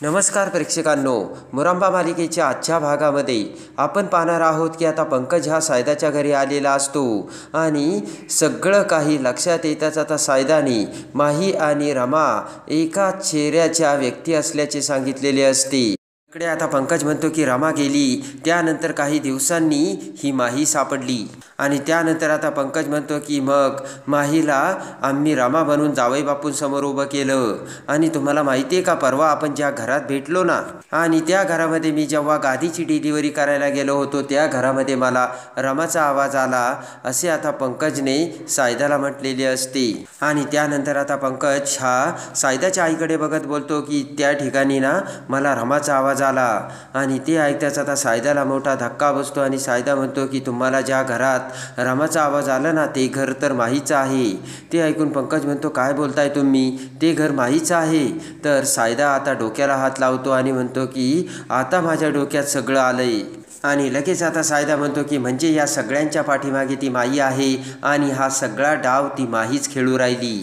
नमस्कार प्रेक्षकांनो, मुरांबा मालिकेच्या आजच्या भागामध्ये आपण पाहणार आहोत की आता पंकज हा सायदाच्या घरी आलेला असतो आणि सगळं काही लक्षात येताच आता सायदाने माही आणि रमा एकाच चेहऱ्याच्या व्यक्ती असल्याचे सांगितलेले असते। इकडे आता पंकज म्हणतो की रमा गेली, त्यानंतर काही दिवसांनी ही माही सापडली आणि त्यानंतर आता पंकज म्हणतो की मग माहीला आम्ही रमा बनून जावई बापूंसमोर उभं केलं आणि तुम्हाला माहिती आहे का, परवा आपण ज्या घरात भेटलो ना आणि त्या घरामध्ये मी जेव्हा गादीची डिलिव्हरी करायला गेलो होतो त्या घरामध्ये मला रमाचा आवाज आला, असे आता पंकजने सायदाला म्हटलेले असते। आणि त्यानंतर आता पंकज हा सायदाच्या आईकडे बघत बोलतो की त्या ठिकाणी ना मला रमाचा आवाज आला आणि ते ऐकताच आता सायदाला मोठा धक्का बसतो आणि सायदा म्हणतो की तुम्हाला ज्या घरात रमाचा आवाज आला ना ते घर तर माहीचं आहे। ते ऐकून पंकज म्हणतो काय बोलताय तुम्ही, ते घर माहीचं आहे? तर सायदा आता डोक्याला हात लावतो आणि म्हणतो की आता माझ्या डोक्यात सगळं आलंय। आणि लगेच आता सायदा म्हणतो की म्हणजे या सगळ्यांच्या पाठीमागे ती माही आहे आणि हा सगळा डाव ती माहीच खेळू राहिली।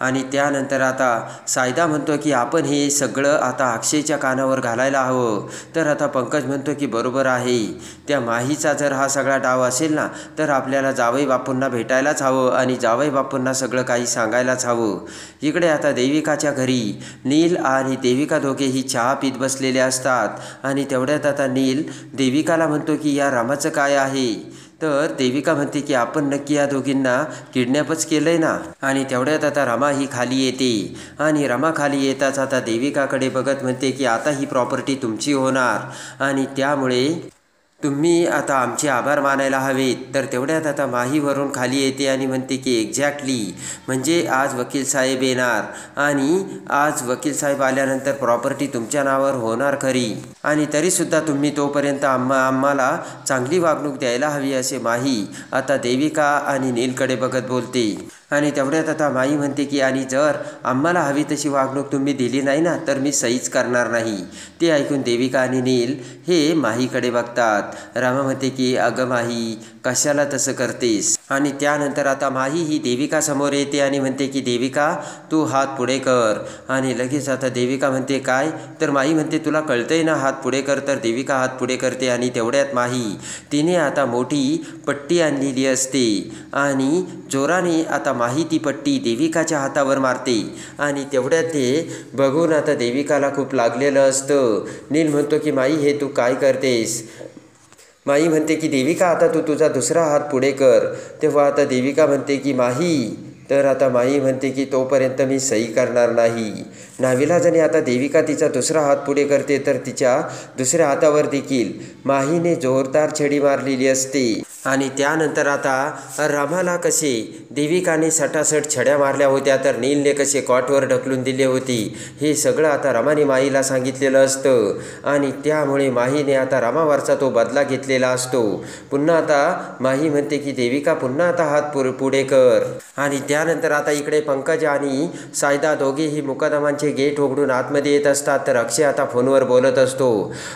आणि त्यानंतर आता सायदा म्हणतो की आपण हे सगळं आता अक्षयच्या कानावर घालायला हवं। तर आता पंकज म्हणतो की बरोबर आहे, त्या माहीचा जर हा सगळा डाव असेल ना तर आपल्याला जावई बापूंना भेटायलाच हवं आणि जावई बापूंना सगळं काही सांगायलाच हवं। इकडे आता देविकाच्या घरी नील आणि देविका दोघेही चहा पीत बसलेले असतात आणि तेवढ्यात आता नील देविकाला म्हणतो की या रमाचं काय आहे? तर देविका म्हणते की आपण नक्की या दोघींना किडनॅपच केलंय ना। आणि तेवढ्यात आता रमा ही खाली येते आणि रमा खाली येताच आता देविकाकडे बघत म्हणते की आता ही प्रॉपर्टी तुमची होणार आणि त्यामुळे तुम्ही आता आमचे आभार मानायला हवेत। तर तेवढ्यात आता माहीवरून खाली येते आणि म्हणते की एक्झॅक्टली, म्हणजे आज वकील साहेब येणार आणि आज वकील साहेब आल्यानंतर प्रॉपर्टी तुमच्या नावावर होणार खरी, आणि तरीसुद्धा तुम्ही तोपर्यंत आम्हाला चांगली वागणूक द्यायला हवी, असे माही आता देविका आणि नीलकडे बघत बोलते। आणि तेवढ्यात आता माही म्हणते की आणि जर आम्हाला हवी तशी वागणूक तुम्ही दिली नाही ना तर मी सहीच करणार नाही। ते ऐकून देविका आणि नील हे माहीकडे बघतात। रमा म्हणते की अगं माही कशाला तसं करतेस? आणि त्यानंतर आता माही ही देविका समोर येते आणि म्हणते की देविका तू हात पुढे कर। आणि लगेच आता देविका म्हणते काय? तर माही म्हणते तुला कळतंय ना हात पुढे कर। तर देविका हात पुढे करते आणि तेवढ्यात माही तिने आता मोठी पट्टी आणलेली असते आणि जोराने आता माही ती पट्टी देविकाच्या हातावर मारते आणि तेवढ्यात ते बघून आता देविकाला खूप लागलेलं असतं। नील म्हणतो की माही हे तू काय करतेस? माही म्हणते की देविका आता तू तुझा दुसरा हात पुढे कर। तेव्हा आता देविका म्हणते की माही, तर आता माही म्हणते की तोपर्यंत मी सही करणार नाही। नाविलाजाने आता देविका तिचा दुसरा हात पुढे करते तर तिच्या दुसऱ्या हातावर देखील माहीने जोरदार छडी मारलेली असते। आणि त्यानंतर आता रमाला कसे देविकाने सटासट छड्या मारल्या होत्या तर नीलने कसे कॉटवर ढकलून दिले होते हे सगळं आता रमाने माहीला सांगितलेलं असतं आणि त्यामुळे माहीने आता रमावरचा तो बदला घेतलेला असतो। पुन्हा आता माही म्हणते की देविका पुन्हा आता हात पुढे कर। आणि त्यानंतर आता इकडे पंकज आणि सायदा दोघेही मुकदमांचे गेट उघडून आतमध्ये येत असतात। तर अक्षय आता फोनवर बोलत असतो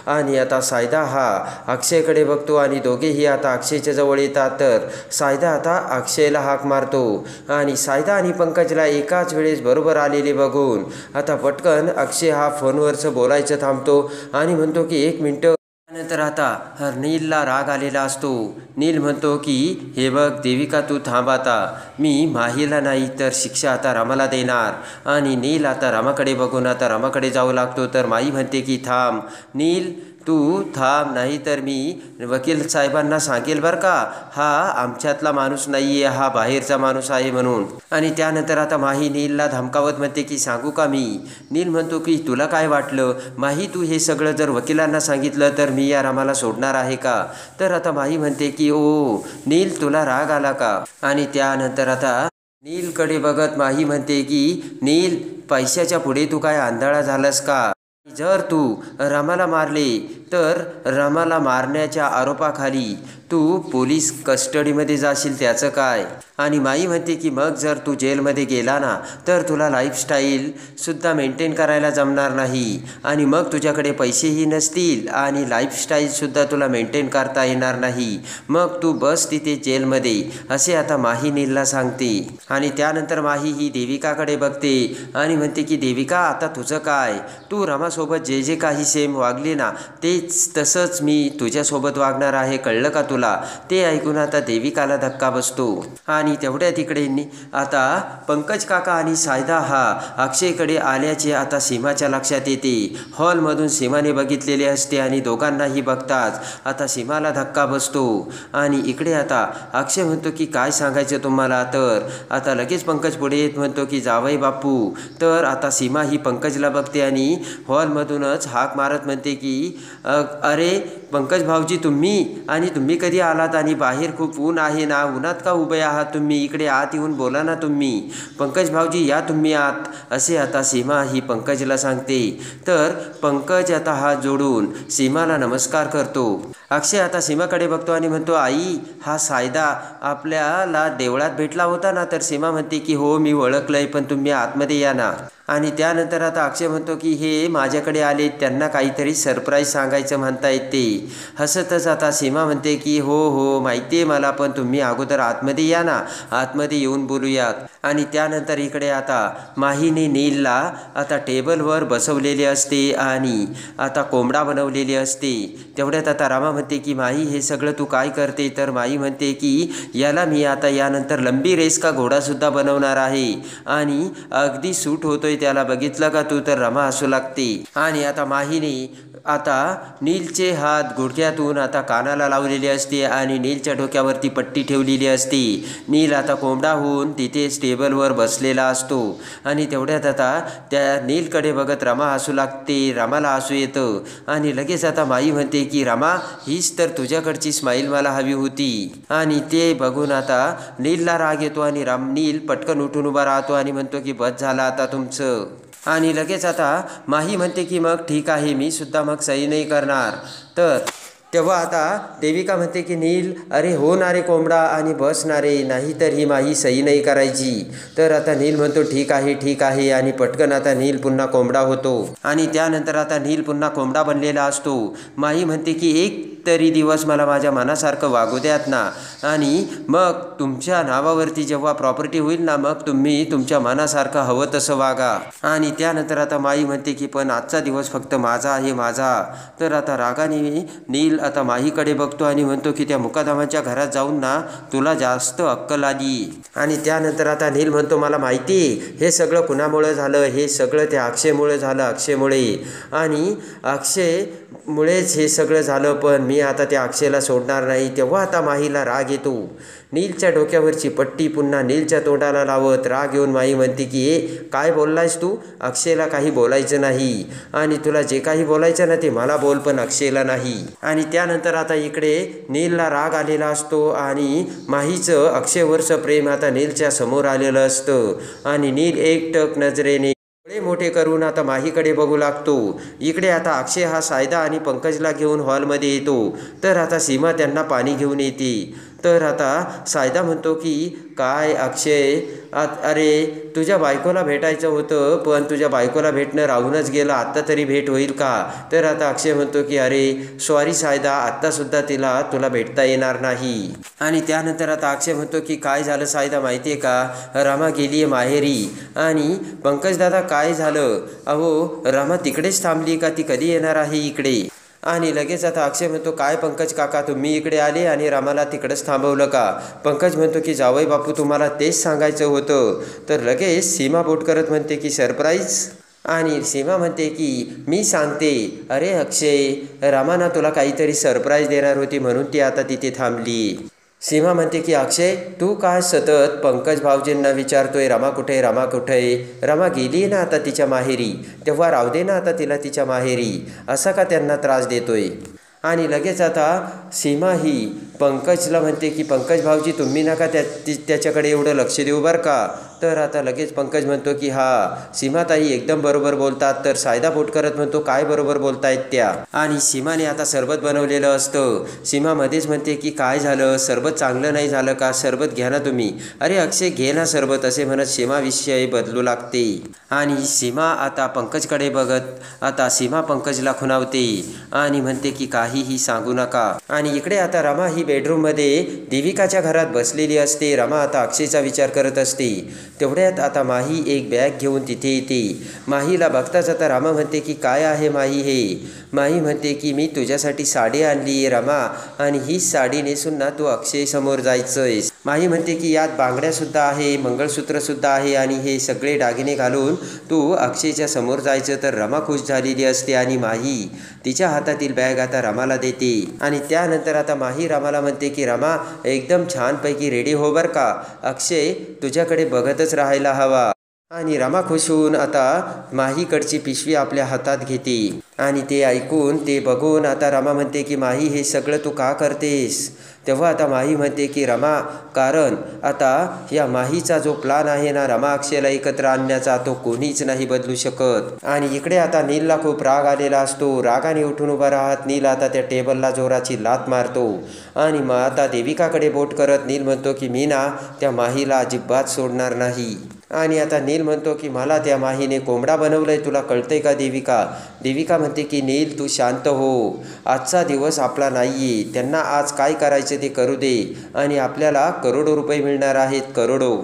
आणि आता सायदा हा अक्षयकडे बघतो आणि दोघेही आता अक्षयच्या जवळ येतात। तर सायदा आता अक्षयला हाक मारतो आणि सायदा आणि पंकजला एकाच वेळेस बरोबर आलेले बघून आता पटकन अक्षय हा फोनवरचं बोलायचं थांबतो आणि म्हणतो की एक मिनटं। त्यानंतर आता नीलला राग आलेला असतो। नील म्हणतो की हे बघ देविका तू थांब, आता मी माहीला नाही तर शिक्षा आता रमाला देणार। आणि नील आता रमाकडे बघून आता रमाकडे जाऊ लागतो। तर माही म्हणते की थांब नील, तू थांब, नाही तर मी वकील साहेबांना सांगेल बरं का, हा आमच्यातला माणूस नाही आहे, हा बाहेरचा माणूस आहे म्हणून। आणि त्यानंतर आता माही नीलला धमकावत म्हणते की सांगू का मी? नील म्हणतो की तुला काय वाटलं माही, तू हे सगळं जर वकिलांना सांगितलं तर मी या रमाला सोडणार आहे का? तर आता माही म्हणते की ओ नील तुला राग आला का? आणि त्यानंतर आता नीलकडे बघत माही म्हणते की नील पैशाच्या पुढे तू काय आंधळा झालास का? जर तू रमाला मारले तर रमाला मारण्याच्या आरोपाखाली तू पोलीस कस्टडीमध्ये जाशील त्याचं काय? आणि माई म्हणते की मग जर तू जेलमध्ये गेला ना तर तुला लाईफस्टाईलसुद्धा मेंटेन करायला जमणार नाही आणि मग तुझ्याकडे पैसेही नसतील आणि लाईफस्टाईलसुद्धा तुला मेंटेन करता येणार नाही. मग तू बस तिथे जेलमध्ये, असे आता माही नीलला सांगते. आणि त्यानंतर माही ही देविकाकडे बघते आणि म्हणते की देविका, आता तुझं काय? तू रमासोबत जे जे काही सेम वागली ना तेच तसंच मी तुझ्यासोबत वागणार आहे, कळलं का तुला? ते ऐकून आता देविकाला धक्का बसतो. आणि तेवढ्या तिकडे आता पंकज काका आणि सायदा हा अक्षयकडे आल्याचे आता सीमाच्या लक्षात येते. हॉलमधून सीमाने बघितलेले असते आणि दोघांनाही बघताच आता सीमाला धक्का बसतो. आणि इकडे आता अक्षय म्हणतो की काय सांगायचं तुम्हाला? तर आता लगेच पंकज पुढे येत म्हणतो की जावई बापू. तर आता सीमा ही पंकजला बघते आणि हॉलमधूनच हाक मारत म्हणते की अरे पंकज भाऊजी, तुम्ही कधी आलात? आणि बाहेर खूप ऊन आहे ना, उन्हात का उभे आहात तुम्ही? इकडे आत येऊन बोला ना तुम्ही. पंकज भाऊजी या तुम्ही आत, असे आता सीमा ही पंकजला सांगते. तर पंकज आता हात जोडून सीमाला नमस्कार करतो. अक्षय आता सीमाकडे बघतो आणि म्हणतो आई, हा सायदा आपल्याला देवळात भेटला होता ना? तर सीमा म्हणते की हो मी ओळखलंय, पण तुम्ही आतमध्ये या ना. आणि त्यानंतर आता अक्षय म्हणतो की हे माझ्याकडे आले, त्यांना काहीतरी सरप्राईज सांगायचं म्हणतायत ते. हसतच आता सीमा म्हणते की हो हो माहिती आहे मला, पण तुम्ही अगोदर आतमध्ये या ना, आतमध्ये येऊन बोलूयात. आणि त्यानंतर इकडे आता माहीने नीलला आता टेबलवर बसवलेले असते आणि आता कोंबडा बनवलेली असते. तेवढ्यात आता रामा म्हणते की माही हे सगळं तू काय करते? तर माई म्हणते की याला मी आता यानंतर लंबी रेस का घोडासुद्धा बनवणार आहे आणि अगदी सूट होतोय त्याला, बघितलं का तू? तर रमा हसू लागते. आणि आता माहीने आता नीलचे हात गुडघ्यातून आता कानाला लावलेले असते आणि नीलच्या डोक्यावरती पट्टी ठेवलेली असते. नील आता कोंबडा होऊन तिथेच टेबलवर बसलेला असतो. आणि तेवढ्यात आता त्या नीलकडे बघत रमा हसू लागते. रमाला हसू येतं आणि लगेच आता माई म्हणते की रमा, हीच तर तुझ्याकडची स्माईल मला हवी होती. आणि ते बघून आता नीलला राग येतो आणि नील पटकन उठून उभा राहतो आणि म्हणतो की बस झालं आता तुमचं. आणि लगेच आता माही म्हणते की मग ठीक आहे, मी सुद्धा मग सही नाही करणार. तर तेव्हा आता देविका म्हणते की नील, अरे होणारे कोंबडा आणि बसणारे, नाही तर ही माही सही नाही करायची. तर आता नील म्हणतो ठीक आहे आणि पटकन आता नील पुन्हा कोंबडा होतो. आणि त्यानंतर आता नील पुन्हा कोंबडा बनलेला असतो. माही म्हणते की एक तरी दिवस मला माझ्या मनासारखं वागू द्यात ना, आणि मग तुमच्या नावावरती जेव्हा प्रॉपर्टी होईल ना मग तुम्ही तुमच्या मनासारखं हवं तसं वागा. आणि त्यानंतर आता माई म्हणते की पण आजचा दिवस फक्त माझा आहे, माझा. तर आता रागाने नील आता माहीकडे बघतो आणि म्हणतो की त्या मुकादमाच्या घरात जाऊन ना तुला जास्त अक्कल आली. आणि त्यानंतर आता नील म्हणतो मला माहिती हे सगळं कुणामुळे झालं, हे सगळं त्या अक्षयमुळे झालं, अक्षयमुळे. आणि अक्षयमुळेच हे सगळं झालं, पण मी आता त्या अक्षयला सोडणार नाही. तेव्हा आता माहीला राग येतो. नीलच्या डोक्यावरची पट्टी पुन्हा नीलच्या तोंडाला लावत राग येऊन माही म्हणते की काय बोललायस तू? अक्षयला काही बोलायचं नाही आणि तुला जे काही बोलायचं ना ते मला बोल, पण अक्षयला नाही. आणि त्यानंतर आता इकडे नीलला राग आलेला असतो आणि माहीचं अक्षयवरचं प्रेम आता नीलच्या समोर आलेलं असतं. आणि नील एकटक नजरेने डोळे मोठे करून आता माहीकडे बघू लागतो. इकडे आता अक्षय हा सायदा आणि पंकजला घेऊन हॉलमध्ये येतो. तर आता सीमा त्यांना पाणी घेऊन येते. तर आता सायदा म्हणतो की काय अक्षय, अरे तुझ्या बायकोला भेटायचं होतं, पण तुझ्या बायकोला भेटणं राहूनच गेलं, आत्ता तरी भेट होईल का? तर आता अक्षय म्हणतो की अरे सॉरी सायदा, आत्तासुद्धा तुला भेटता येणार नाही. आणि त्यानंतर आता अक्षय म्हणतो की काय झालं सायदा माहिती आहे का? रमा गेली आहे माहेरी. आणि पंकज दादा काय झालं? अहो रमा तिकडेच थांबली का? ती कधी येणार आहे इकडे? आणि लगेच आता अक्षय म्हणतो काय पंकज काका, तुम्ही इकडे आले आणि रामाला तिकडंच थांबवलं का? पंकज म्हणतो की जावई बापू तुम्हाला तेच सांगायचं होतं. तर लगेच सीमा बोट करत म्हणते की सरप्राईज. आणि सीमा म्हणते की मी सांगते. अरे अक्षय, रामाना तुला काहीतरी सरप्राईज देणार होती म्हणून ती आता तिथे थांबली. सीमा म्हणते की अक्षय, तू काय सतत पंकज भाऊजींना विचारतोय रमा कुठे, रमा कुठे? रमा गेली ना आता तिच्या माहेरी, तेव्हा राहू दे ना आता तिला तिच्या माहेरी, असा का त्यांना त्रास देतोय? आणि लगेच आता सीमा ही पंकजला म्हणते की पंकज भाऊजी तुम्ही नका त्याच्याकडे एवढं लक्ष देऊ बरं का. तर आता लगेच पंकज म्हणतो की सीमाताई एकदम बरोबर बोलतात. तर सायदा बोट करत म्हणतो काय बरोबर बोलतायत त्या. आणि सीमाने आता सरबत बनवलेलं असतं. सीमा मध्येच म्हणते की काय झालं, सरबत चांगलं नाही झालं का, सरबत घ्या ना तुम्ही. अरे अक्षय घे ना सरबत असे म्हणत सीमा विषय बदलू लागते. आणि सीमा आता पंकजकडे बघत आता सीमा पंकजला खुणावते आणि म्हणते की काहीही सांगू नका. आणि इकडे आता रमा ही बेडरूममध्ये देविकाच्या घरात बसलेली असते. रमा आता अक्षयचा विचार करत असते. तेवढ्यात आता माही एक बॅग घेऊन तिथे येते. माहीला बघताच आता रमा म्हणते की काय आहे माही हे. माही म्हणते की मी तुझ्यासाठी साडी आणली आहे रमा, आणि हीच साडी नेसून ना तू अक्षय समोर जायचंय. माही म्हणते की यात बांगड्यासुद्धा आहे, मंगळसूत्रसुद्धा आहे, आणि हे सगळे दागिने घालून तू अक्षयच्या समोर जायचं. तर रमा खुश झालेली असते आणि माही तिच्या हातातील बॅग आता रमाला देते. आणि त्यानंतर आता माही रमाला म्हणते की रमा एकदम छानपैकी रेडी हो बरं का, अक्षय तुझ्याकडे बघतच राहायला हवा. आणि रमा खुश होऊन आता माहीकडची पिशवी आपल्या हातात घेते. आणि ते ऐकून ते बघून आता रमा म्हणते की माही हे सगळं तू का करतेस. तेव्हा आता माही म्हणते की रमा कारण आता या माहीचा जो प्लान आहे ना रमा अक्षयला एकत्र आणण्याचा, तो कोणीच नाही बदलू शकत. आणि इकडे आता नीलला खूप राग आलेला असतो. रागाने उठून उभा राहत नील आता त्या टेबलला जोराची लाथ मारतो. आणि मग आता देविकाकडे बोट करत नील म्हणतो की मी ना त्या माहीला अजिबात सोडणार नाही. आणि आता नील म्हणतो की मला त्या माहीने कोंबडा बनवलंय, तुला कळतंय का देविका. देविका म्हणते की नील तू शांत हो, आजचा दिवस आपला नाहीये, त्यांना आज काय करायचं ते करू दे, आणि आपल्याला करोडो रुपये मिळणार आहेत, करोडो.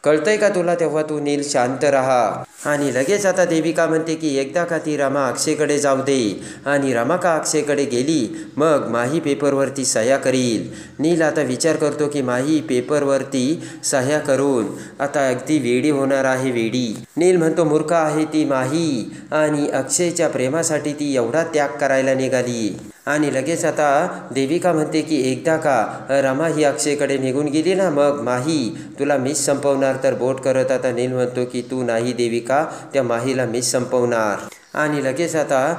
कळतंय का तुला. तेव्हा तू नील शांत राहा. आणि लगेच आता देविका म्हणते की एकदा का ती रमा अक्षयकडे जाऊ दे. आणि रमा का अक्षयकडे गेली मग माही पेपरवरती सह्या करील. नील आता विचार करतो की माही पेपरवरती सह्या करून आता अगदी वेडी होणार आहे, वेडी. नील म्हणतो मूर्ख आहे ती माही, आणि अक्षयच्या प्रेमासाठी ती एवढा त्याग करायला निघाली. आणि लगेच आता देविका म्हणते की एकदा का रमा ही अक्षयकडे निघून गेली ना मग माही तुला मीच संपवणार. तर बोट करत आता नील म्हणतो की तू नाही देविका, त्या माहीला मीच संपवणार. आणि लगेच आता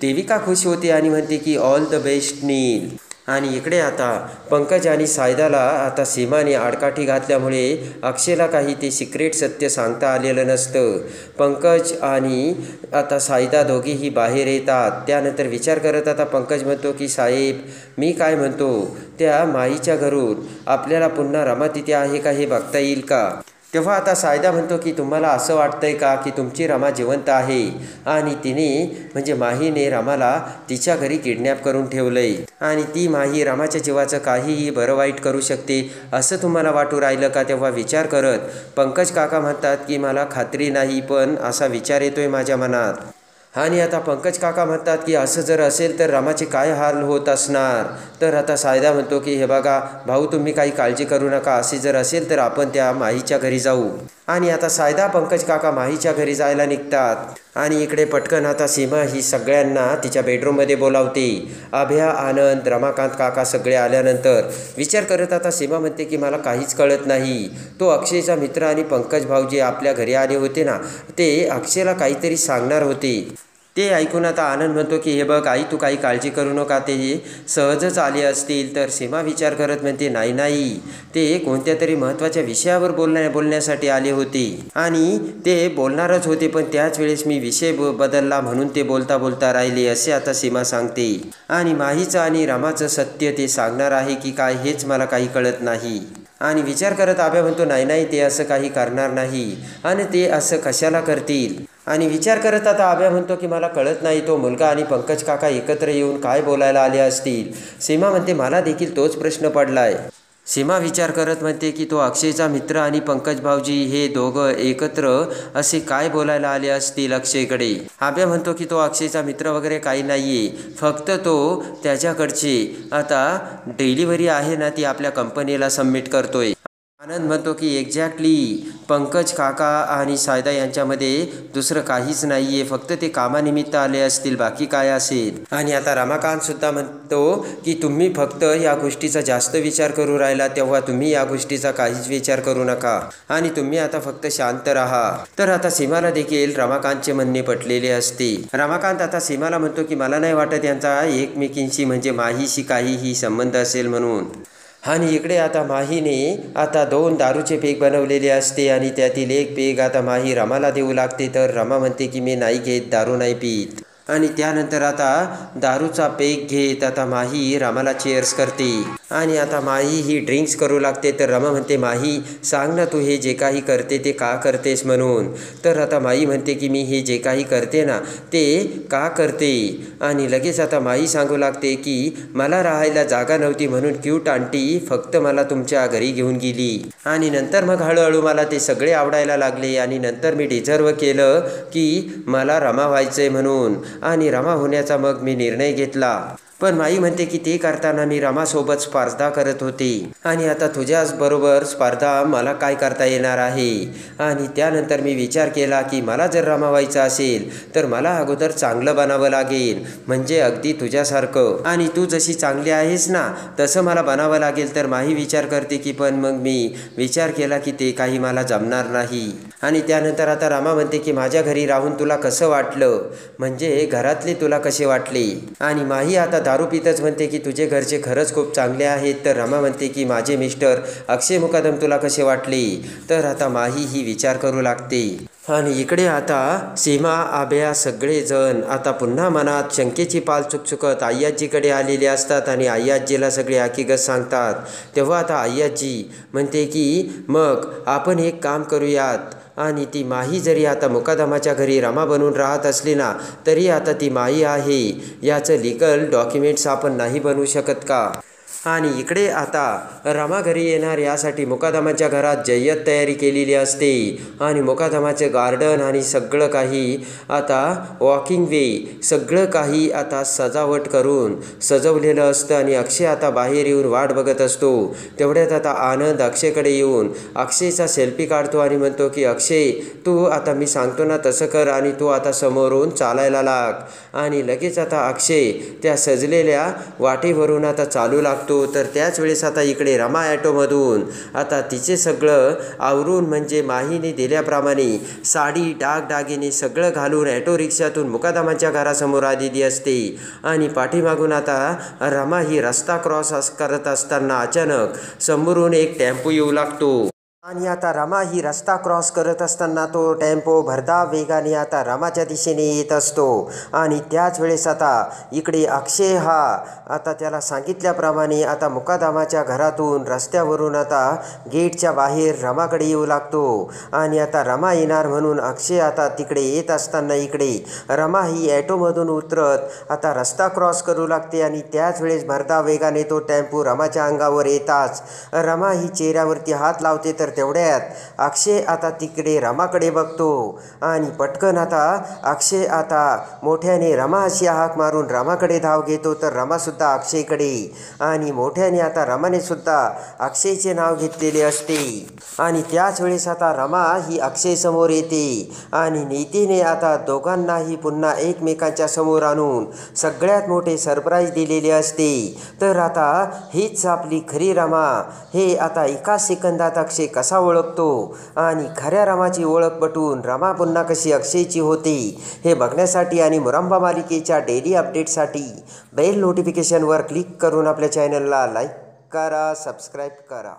देविका खुश होते आणि म्हणते की ऑल द बेस्ट नील. आणि इकडे आता पंकज आणि सायदाला आता सीमाने आडकाठी घातल्यामुळे अक्षयला काही ते सिक्रेट सत्य सांगता आलेलं नसतं. पंकज आणि आता सायदा दोघीही बाहेर येतात. त्यानंतर विचार करत आता पंकज म्हणतो की साहेब मी काय म्हणतो, त्या माईच्या घरून आपल्याला पुन्हा रमा तिथे आहे का हे बघता येईल का. तेव्हा आता सायदा म्हणतो की तुम्हाला असं वाटतंय का की तुमची रमा जिवंत आहे आणि तिने म्हणजे माहीने रमाला तिच्या घरी किडनॅप करून ठेवलंय, आणि ती माही रमाच्या जीवाचं काहीही बरं वाईट करू शकते असं तुम्हाला वाटू राहिलं का. तेव्हा विचार करत पंकज काका म्हणतात की मला खात्री नाही, पण असा विचार येतोय माझ्या मनात. आणि आता पंकज काका म्हणतात की असं जर असेल तर रमाचे काय हाल होत असणार. तर आता सायदा म्हणतो की हे बघा भाऊ तुम्ही काही काळजी करू नका, असे जर असेल तर आपण त्या माहीच्या घरी जाऊ. आणि आता सायदा पंकज काका माहीच्या घरी जायला निघतात. आणि इकडे पटकन आता सीमा ही सगळ्यांना तिच्या बेडरूममध्ये बोलावते. अभ्या, आनंद, रमाकांत काका सगळे आल्यानंतर विचार करत आता सीमा म्हणते की मला काहीच कळत नाही. तो अक्षयचा मित्र आणि पंकज भाऊ जे आपल्या घरी आले होते ना ते अक्षयला काहीतरी सांगणार होते. ते ऐकून आता आनंद म्हणतो की हे बघ आई तू काही काळजी करू नका, ते सहजच आले असतील. तर सीमा विचार करत म्हणते नाही नाही ते कोणत्या तरी महत्त्वाच्या विषयावर बोलण्यासाठी आले होते आणि ते बोलणारच होते, पण त्याच वेळेस मी विषय बदलला म्हणून ते बोलता बोलता राहिले असे आता सीमा सांगते. आणि माहीचं आणि रमाचं सत्य ते सांगणार आहे की काय हेच मला काही कळत नाही. आणि विचार करत आभ्या म्हणतो नाही नाही ते असं काही करणार नाही, आणि ते असं कशाला करतील. आणि विचार करत आता आभ्या म्हणतो की मला कळत नाही तो मुलगा आणि पंकज काका एकत्र येऊन काय बोलायला आले असतील. सीमा म्हणते मला देखील तोच प्रश्न पडलाय. सीमा विचार करत म्हणते की तो अक्षयचा मित्र आणि पंकज भाऊजी हे दोघं एकत्र असे काय बोलायला आले असतील अक्षयकडे. आभ्या म्हणतो की तो अक्षयचा मित्र वगैरे काही नाहीये, फक्त तो त्याच्याकडचे आता डिलिव्हरी आहे ना ती आपल्या कंपनीला सबमिट करतोय. आनंद म्हणतो की एक्झॅक्टली पंकज काका आणि सायदा यांच्यामध्ये दुसरं काहीच नाही आहे, फक्त ते कामानिमित्त आले असतील, बाकी काय असेल. आणि आता रमाकांत सुद्धा म्हणतो की तुम्ही फक्त या गोष्टीचा जास्त विचार करू राहिला, तेव्हा तुम्ही या गोष्टीचा काहीच विचार करू नका आणि तुम्ही आता फक्त शांत राहा. तर आता सीमाला देखील रमाकांतचे म्हणणे पटलेले असते. रमाकांत आता सीमाला म्हणतो की मला नाही वाटत यांचा एकमेकींशी म्हणजे माहीशी काहीही संबंध असेल म्हणून. आणि इकडे आता माहीने आता 2 दारूचे पेग बनवलेले असते आणि त्यातील एक पेग आता माही रमाला देऊ लागते. तर रमा म्हणते की मी नाही घेत, दारू नाही पीत. आणि त्यानंतर आता दारूचा पेग घेत आता माही रमाला चेअर्स करते आणि आता माही ही ड्रिंक्स करू लागते. तर रमा म्हणते माही सांग ना तू हे जे काही करते ते का करतेस म्हणून. तर आता माही म्हणते की मी हे जे काही करते ना ते का करते. आणि लगेच आता माही सांगू लागते की मला राहायला जागा नव्हती म्हणून क्यूट आंटी फक्त मला तुमच्या घरी घेऊन गेली आणि नंतर मग हळूहळू मला ते सगळे आवडायला लागले आणि नंतर मी डिझर्व केलं की मला रमा व्हायचंय म्हणून आणि रमा होण्याचा मग मी निर्णय घेतला. पण माई म्हणते की ते करताना मी रमासोबत स्पर्धा करत होते आणि आता तुझ्याच बरोबर स्पर्धा मला काय करता येणार आहे. आणि त्यानंतर मी विचार केला की मला जर रमा व्हायचं असेल तर मला अगोदर चांगलं बनावं लागेल, म्हणजे अगदी तुझ्यासारखं. आणि तू जशी चांगली आहेस ना तसं मला बनावं लागेल. तर माही विचार करते की पण मग मी विचार केला की ते काही मला जमणार नाही. आणि त्यानंतर आता रमा म्हणते की माझ्या घरी राहून तुला कसं वाटलं, म्हणजे घरातले तुला कसे वाटले. आणि माही आता दारू पितच म्हणते की तुझे घरचे खरंच खूप चांगले आहेत. तर रमा म्हणते की माझे मिस्टर अक्षय मुकादम तुला कसे वाटले. तर आता माही ही विचार करू लागते. आणि इकडे आता सीमा आभ्या सगळेजण आता पुन्हा मनात शंकेची पाल चुकचुकत आय्याजीकडे आलेले असतात आणि आय्याजीला सगळे हकीकत सांगतात. तेव्हा आता आय्याजी म्हणते की मग आपण एक काम करूयात. आणि ती माही जरी आता मुकादमाच्या घरी रमा बनून राहत असली ना तरी आता ती माही आहे याचं लिगल डॉक्युमेंट्स आपण नाही बनवू शकत का. आणि इकडे आता रमा घरी येणार यासाठी मुकादमाच्या घरात जय्यत तयारी केलेली असते आणि मुकादमाचे गार्डन आणि सगळं काही आता वॉकिंग वे सगळं काही आता सजावट करून सजवलेलं असतं. आणि अक्षय आता बाहेर येऊन वाट बघत असतो. तेवढ्यात आता आनंद अक्षयकडे येऊन अक्षयचा सेल्फी काढतो आणि म्हणतो की अक्षय तू आता मी सांगतो ना तसं कर आणि तू आता समोरून चालायला लाग. आणि लगेच आता अक्षय त्या सजलेल्या वाटेवरून आता चालू लागतो. तर त्याच वेळेस आता इकडे रमा ॲटोमधून आता तिचे सगळं आवरून म्हणजे माहीने दिल्याप्रमाणे साडी दागिने सगळं घालून ॲटो रिक्षातून मुकादमाच्या घरासमोर आलेली असते. आणि पाठीमागून आता रमा ही रस्ता क्रॉस करत असताना अचानक समोरून एक टेम्पो येऊ लागतो. आणि आता रमा ही रस्ता क्रॉस करत असताना तो टेम्पो भरधाव वेगाने आता रमाच्या दिशेने येत असतो. आणि त्याच वेळेस आता इकडे अक्षय हा आता त्याला सांगितल्याप्रमाणे आता मुकादमाच्या घरातून रस्त्यावरून आता गेटच्या बाहेर रमाकडे येऊ लागतो. आणि आता रमा येणार म्हणून अक्षय आता तिकडे येत असताना इकडे रमा ही ॲटोमधून उतरत आता रस्ता क्रॉस करू लागते. आणि त्याच वेळेस भरधाव वेगाने तो टेम्पो रमाच्या अंगावर येताच रमा ही चेहऱ्यावरती हात लावते. तर तेवढ्यात अक्षय आता तिकडे रमाकडे बघतो आणि पटकन आता अक्षय आता मोठ्याने रमा अशी हाक मारून रमाकडे धाव घेतो. तर रमासुद्धा अक्षयकडे आणि मोठ्याने आता रमाने सुद्धा अक्षयचे नाव घेतलेले असते. आणि त्याच वेळेस आता रमा ही अक्षय समोर येते आणि नीतीने आता दोघांनाही पुन्हा एकमेकांच्या समोर आणून सगळ्यात मोठे सरप्राईज दिलेले असते. तर आता हीच आपली खरी रमा हे आता एका सेकंदात अक्षय कसा ओळखतो आणि खऱ्या रमाची ओळख पटवून रमा पुन्हा कशी अक्षयची होते हे बघण्यासाठी आणि मुरंबा मालिकेच्या डेली अपडेटसाठी बेल नोटिफिकेशनवर क्लिक करून आपल्या चॅनलला लाईक करा, सबस्क्राईब करा.